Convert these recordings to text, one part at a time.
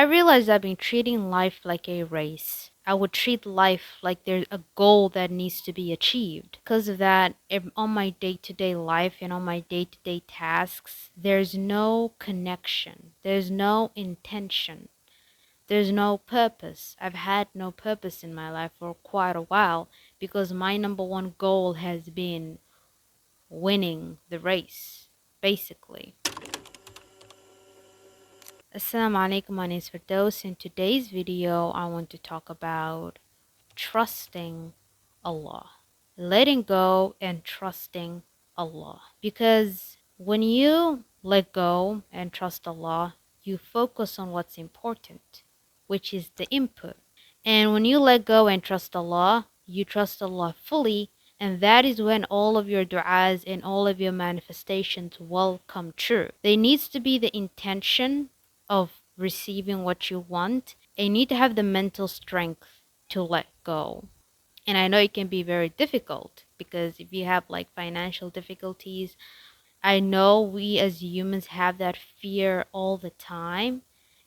I realized I've been treating life like a race. I would treat life like there's a goal that needs to be achieved. Because of that, on my day to day life and on my day to day tasks, there's no connection, there's no intention, there's no purpose. I've had no purpose in my life for quite a while because my number one goal has been winning the race, basically. Assalamu alaikum, my name is Firdaus. In today's video, I want to talk about trusting Allah. Letting go and trusting Allah. Because when you let go and trust Allah, you focus on what's important, which is the input. And when you let go and trust Allah, you trust Allah fully, and that is when all of your du'as and all of your manifestations will come true. There needs to be the intention of receiving what you want, and you need to have the mental strength to let go. And I know it can be very difficult because if you have like financial difficulties, I know we as humans have that fear all the time.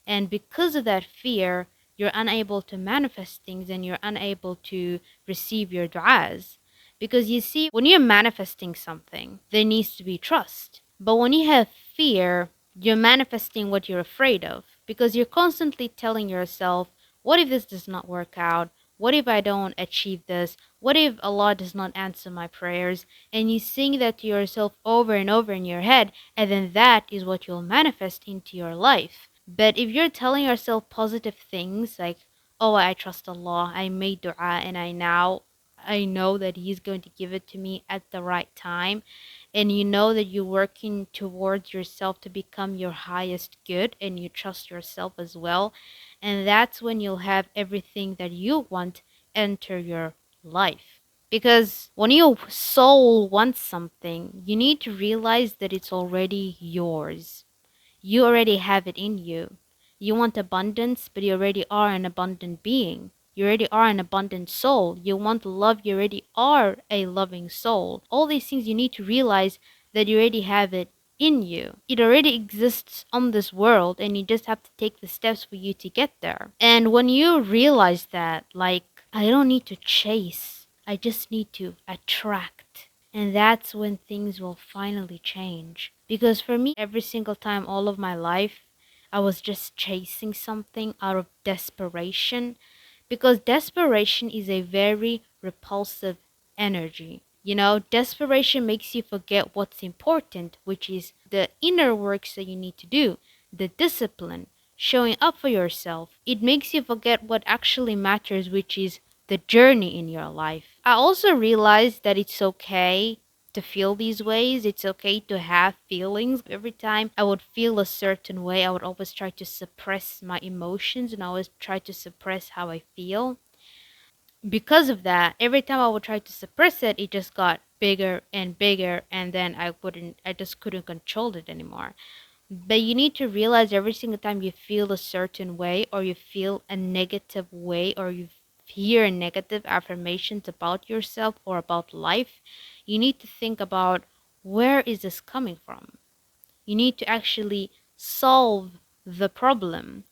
And because of that fear, you're unable to manifest things and you're unable to receive your du'as. Because you see, when you're manifesting something, there needs to be trust. But when you have fear, you're manifesting what you're afraid of. Because you're constantly telling yourself, what if this does not work out? What if I don't achieve this? What if Allah does not answer my prayers? And you sing that to yourself over and over in your head, and then that is what you'll manifest into your life. But if you're telling yourself positive things like, oh, I trust Allah, I made dua, and I know that He's going to give it to me at the right time, and you know that you're working towards yourself to become your highest good, and you trust yourself as well, and that's when you'll have everything that you want enter your life. Because when your soul wants something, you need to realize that it's already yours. You already have it in you. You want abundance, but you already are an abundant being. You already are an abundant soul. You want love, you already are a loving soul. All these things you need to realize that you already have it in you. It already exists on this world, and you just have to take the steps for you to get there. And when you realize that, like, I don't need to chase, I just need to attract. And that's when things will finally change. Because for me, every single time, all of my life, I was just chasing something out of desperation. Because desperation is a very repulsive energy. You know, desperation makes you forget what's important, which is the inner works that you need to do, the discipline, showing up for yourself. It makes you forget what actually matters, which is the journey in your life. I also realized that it's okay to feel these ways. It's okay to have feelings. Every time I would feel a certain way, I would always try to suppress my emotions and I always try to suppress how I feel. Because of that, every time I would try to suppress it, it just got bigger and bigger, and then I just couldn't control it anymore. But you need to realize every single time you feel a certain way, or you feel a negative way, or you hear negative affirmations about yourself or about life, you need to think about, where is this coming from? You need to actually solve the problem.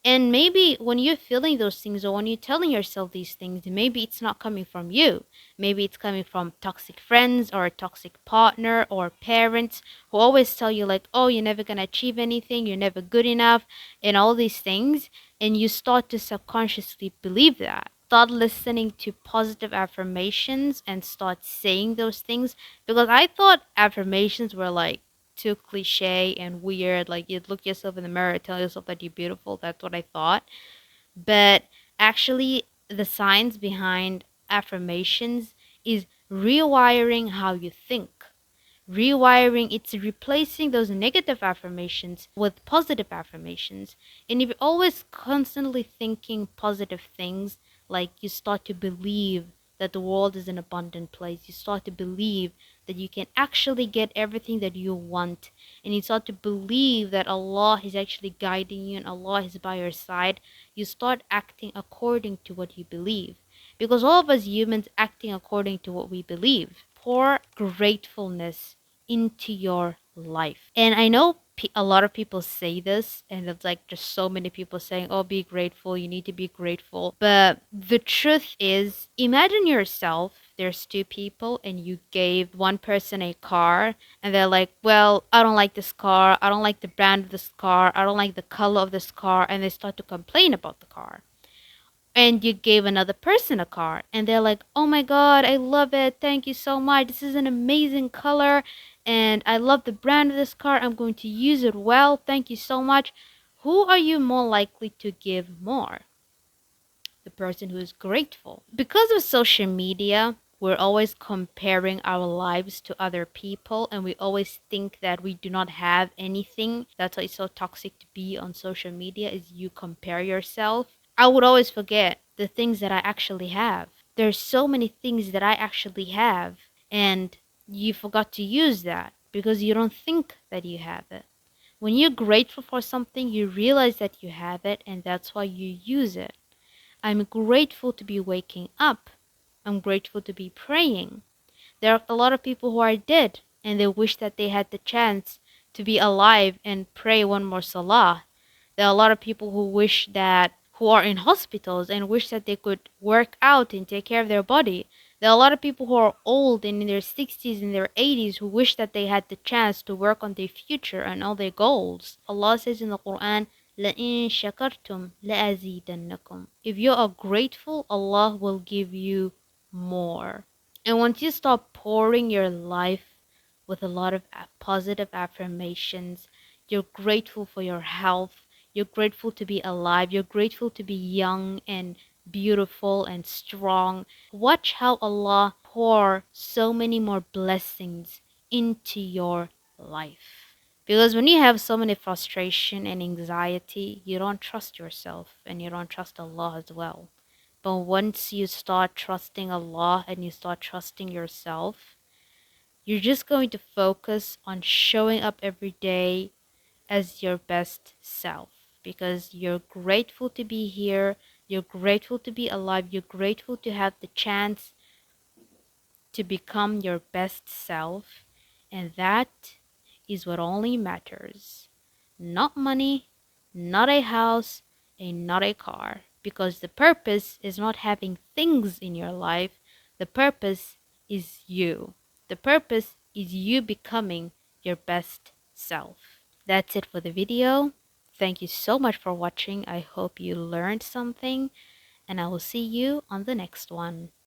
And maybe when you're feeling those things, or when you're telling yourself these things, maybe it's not coming from you. Maybe it's coming from toxic friends or a toxic partner or parents who always tell you like, oh, you're never going to achieve anything, you're never good enough, and all these things. And you start to subconsciously believe that. Start listening to positive affirmations and start saying those things. Because I thought affirmations were like too cliche and weird. Like, you'd look yourself in the mirror, tell yourself that you're beautiful. That's what I thought. But actually, the science behind affirmations is rewiring how you think. Rewiring, it's replacing those negative affirmations with positive affirmations. And if you're always constantly thinking positive things, like, you start to believe that the world is an abundant place, you start to believe that you can actually get everything that you want, and you start to believe that Allah is actually guiding you and Allah is by your side, you start acting according to what you believe. Because all of us humans acting according to what we believe. Pour gratefulness into your life. And I know a lot of people say this, and it's like just so many people saying, oh, be grateful, you need to be grateful. But the truth is, imagine yourself, there's two people and you gave one person a car, and they're like, well, I don't like this car, I don't like the brand of this car, I don't like the color of this car, and they start to complain about the car. And you gave another person a car and they're like, oh my god, I love it, thank you so much, this is an amazing color and I love the brand of this car, I'm going to use it well, thank you so much. Who are you more likely to give more? The person who is grateful. Because of social media, we're always comparing our lives to other people and we always think that we do not have anything. That's why it's so toxic to be on social media, is you compare yourself. I would always forget the things that I actually have. There's so many things that I actually have, and you forgot to use that because you don't think that you have it. When you're grateful for something, you realize that you have it, and that's why you use it. I'm grateful to be waking up. I'm grateful to be praying. There are a lot of people who are dead and they wish that they had the chance to be alive and pray one more salah. There are a lot of people who are in hospitals and wish that they could work out and take care of their body. There are a lot of people who are old and in their 60s and their 80s who wish that they had the chance to work on their future and all their goals. Allah says in the Quran, لَإِن شَكَرْتُمْ لَأَزِيدَنَّكُمْ. If you are grateful, Allah will give you more. And once you start pouring your life with a lot of positive affirmations, you're grateful for your health, you're grateful to be alive, you're grateful to be young and beautiful and strong. Watch how Allah pour so many more blessings into your life. Because when you have so many frustration and anxiety, you don't trust yourself and you don't trust Allah as well. But once you start trusting Allah and you start trusting yourself, you're just going to focus on showing up every day as your best self because you're grateful to be here, you're grateful to be alive, you're grateful to have the chance to become your best self, and that is what only matters. Not money, not a house, and not a car. Because the purpose is not having things in your life, the purpose is you. The purpose is you becoming your best self. That's it for the video. Thank you so much for watching. I hope you learned something, and I will see you on the next one.